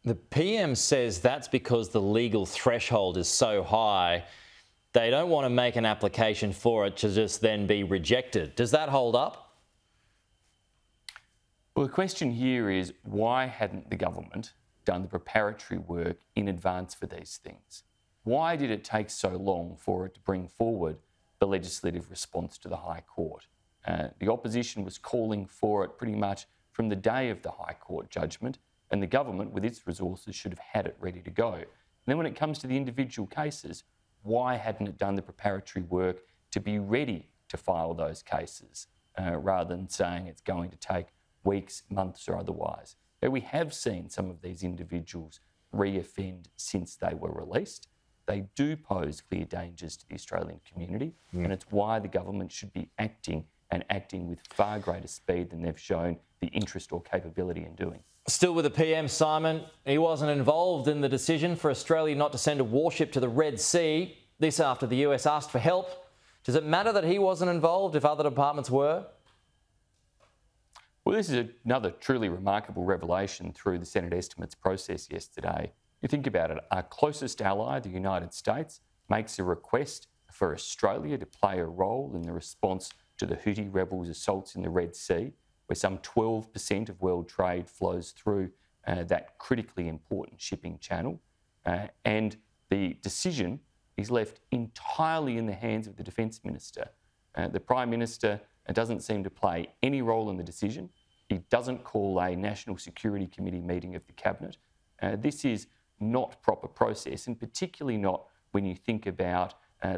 The PM says that's because the legal threshold is so high, they don't want to make an application for it to just then be rejected. Does that hold up? Well, the question here is, why hadn't the government done the preparatory work in advance for these things? Why did it take so long for it to bring forward the legislative response to the High Court? The opposition was calling for it pretty much from the day of the High Court judgment, and the government, with its resources, should have had it ready to go. And then when it comes to the individual cases, why hadn't it done the preparatory work to be ready to file those cases, rather than saying it's going to take weeks, months or otherwise? But we have seen some of these individuals re-offend since they were released. They do pose clear dangers to the Australian community, and it's why the government should be acting with far greater speed than they've shown the interest or capability in doing. Still with the PM, Simon, he wasn't involved in the decision for Australia not to send a warship to the Red Sea. This after the US asked for help. Does it matter that he wasn't involved if other departments were? Well, this is another truly remarkable revelation through the Senate estimates process yesterday. You think about it, our closest ally, the United States, makes a request for Australia to play a role in the response to the Houthi rebels' assaults in the Red Sea, where some 12% of world trade flows through that critically important shipping channel. And the decision is left entirely in the hands of the Defence Minister. The Prime Minister doesn't seem to play any role in the decision. He doesn't call a National Security Committee meeting of the Cabinet. This is not proper process, and particularly not when you think about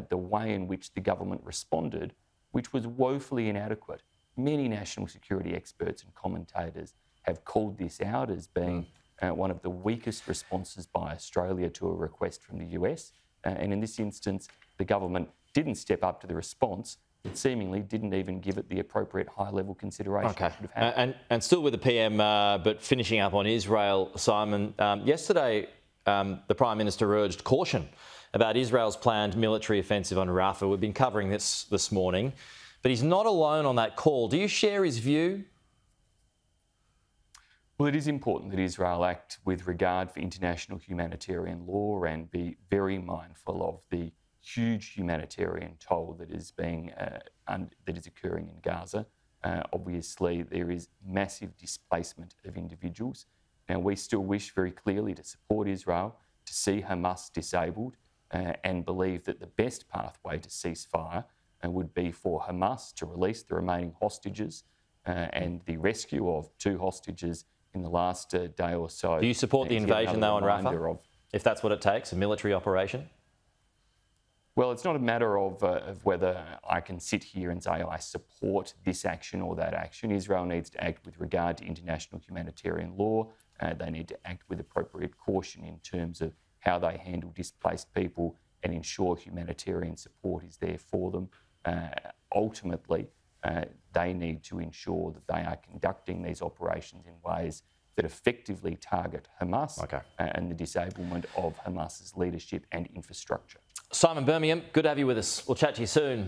the way in which the government responded, which was woefully inadequate. Many national security experts and commentators have called this out as being one of the weakest responses by Australia to a request from the US. And in this instance, the government didn't step up to the response. It seemingly didn't even give it the appropriate high-level consideration it should have had. And still with the PM, but finishing up on Israel, Simon, yesterday the Prime Minister urged caution about Israel's planned military offensive on Rafah. We've been covering this morning. But he's not alone on that call. Do you share his view? Well, it is important that Israel act with regard for international humanitarian law and be very mindful of the huge humanitarian toll that is occurring in Gaza. Obviously, there is massive displacement of individuals. Now, we still wish very clearly to support Israel, to see Hamas disabled, and believe that the best pathway to ceasefire would be for Hamas to release the remaining hostages and the rescue of 2 hostages in the last day or so. Do you support the invasion, though, on Rafah, if that's what it takes, a military operation? Well, it's not a matter of whether I can sit here and say I support this action or that action. Israel needs to act with regard to international humanitarian law. They need to act with appropriate caution in terms of how they handle displaced people and ensure humanitarian support is there for them. Ultimately, they need to ensure that they are conducting these operations in ways that effectively target Hamas and the disablement of Hamas's leadership and infrastructure. Simon Birmingham, good to have you with us. We'll chat to you soon.